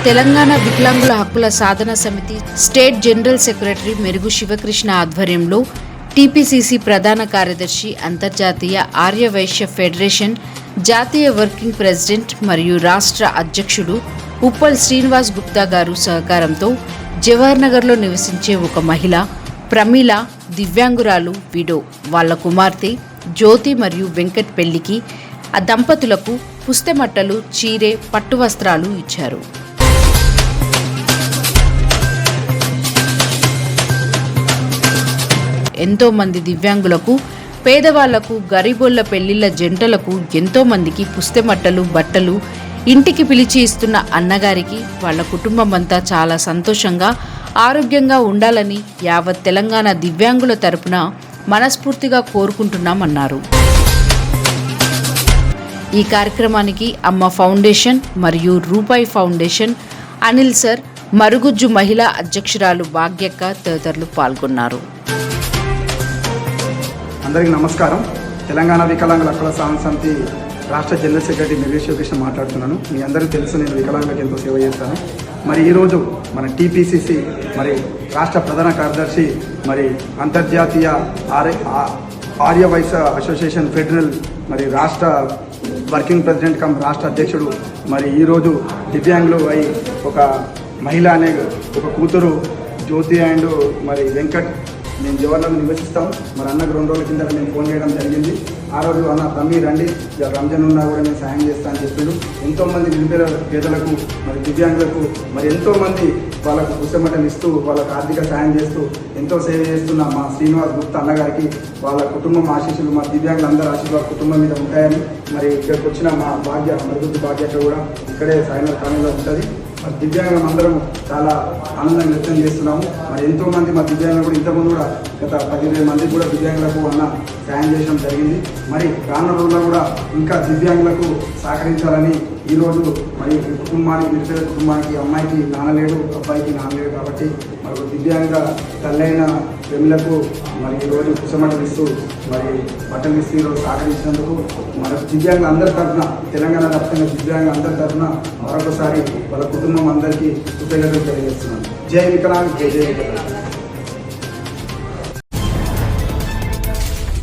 తెలంగాణ వికలాంగుల హక్కుల సాధన సమితి స్టేట్ జనరల్ సెక్రటరీ మెరుగు శివకృష్ణ ఆధ్వర్యంలో టీపీసీసీ ప్రధాన కార్యదర్శి, అంతర్జాతీయ ఆర్యవైశ్య ఫెడరేషన్ జాతీయ వర్కింగ్ ప్రెసిడెంట్ మరియు రాష్ట్ర అధ్యక్షుడు ఉప్పల్ శ్రీనివాస్ గుప్తా గారు సహకారంతో జవహర్ నగర్లో నివసించే ఒక మహిళ ప్రమీల దివ్యాంగురాలు విడో వాళ్ళ కుమార్తె జ్యోతి మరియు వెంకట్ పెళ్లికి ఆ దంపతులకు పుస్తెమట్టలు, చీరె, పట్టు వస్త్రాలు ఇచ్చారు. ఎంతో మంది దివ్యాంగులకు, పేదవాళ్లకు, గరీబోళ్ల పెళ్లిళ్ల జంటలకు ఎంతో మందికి పుస్తెమట్టలు, బట్టలు ఇంటికి పిలిచి ఇస్తున్న అన్నగారికి వాళ్ళ కుటుంబం అంతా చాలా సంతోషంగా, ఆరోగ్యంగా ఉండాలని యావత్ తెలంగాణ దివ్యాంగుల తరపున మనస్ఫూర్తిగా కోరుకుంటున్నామన్నారు. ఈ కార్యక్రమానికి అమ్మ ఫౌండేషన్ మరియు రూపాయి ఫౌండేషన్, అనిల్ సార్, మరుగుజ్జు మహిళా అధ్యక్షురాలు భాగ్యక్క తదితరులు పాల్గొన్నారు. అందరికీ నమస్కారం. తెలంగాణ వికలాంగుల హక్కుల సాధన సమితి రాష్ట్ర జనరల్ సెక్రటరీ మెరుగు శివకృష్ణ మాట్లాడుతున్నాను. మీ అందరికీ తెలుసు, నేను వికలాంగులకు ఎంతో సేవ చేస్తాను. మరి ఈరోజు మన టీపీసీసీ మరి రాష్ట్ర ప్రధాన కార్యదర్శి, మరి అంతర్జాతీయ ఆర్యవైశ్య అసోసియేషన్ ఫెడరల్ మరి రాష్ట్ర వర్కింగ్ ప్రెసిడెంట్ కమ్ రాష్ట్ర అధ్యక్షుడు, మరి ఈరోజు దివ్యాంగులు అయి ఒక మహిళ అనే ఒక కూతురు జ్యోతి అండ్ మరి వెంకట్ మేము జవహర్లో నివసిస్తాం. మరి అన్నకు 2 రోజుల కింద నేను ఫోన్ చేయడం జరిగింది. ఆ రోజు అన్న తమ్మి రండి, రంజాన్ ఉన్నా కూడా నేను సాయం చేస్తా అని చెప్పిండు. ఎంతోమంది నిరుపేద పేదలకు మరి దివ్యాంగులకు మరి ఎంతోమంది వాళ్ళకు పుస్తమటలు ఇస్తూ వాళ్ళకు ఆర్థిక సాయం చేస్తూ ఎంతో సేవ చేస్తున్న మా శ్రీనివాస్ గుప్తా అన్నగారికి వాళ్ళ కుటుంబం ఆశీస్సులు, మా దివ్యాంగులందరూ ఆశీస్సులు కుటుంబం మీద ఉంటాయని మరి ఇక్కడికి వచ్చిన మా మరుగుద్దు భాగ్యత కూడా ఇక్కడే సాయినగర్ కాలనీలో ఉంటుంది. మరి దివ్యాంగులం అందరం చాలా ఆనందంగా వ్యక్తం చేస్తున్నాము. మరి ఎంతోమంది మా దివ్యాంగులు కూడా ఇంతకుముందు కూడా గత 15 మందికి కూడా దివ్యాంగులకు అన్న సాయం చేయడం జరిగింది. మరి రానున్న రోజుల్లో కూడా ఇంకా దివ్యాంగులకు సహకరించాలని ఈరోజు మరి కుటుంబానికి, నిరుపేద కుటుంబానికి, అమ్మాయికి నాన్నలేడు, అబ్బాయికి నాన్నలేడు కాబట్టి మరి దివ్యాంగ తల్లైన ప్రమిలకు మరి ఈరోజు పుస్తమటలు ఇస్తూ మరి బట్టలు ఇస్తూ ఈరోజు సహకరించినందుకు మన దివ్యాంగుల అందరి తరఫున, తెలంగాణ వ్యాప్తంగా దివ్యాంగుల అందరి తరఫున మరొకసారి వాళ్ళ కుటుంబం అందరికీ కృతజ్ఞతలు తెలియజేస్తున్నాను. జై వికలాంగ్, జై జై వికలాంగ్.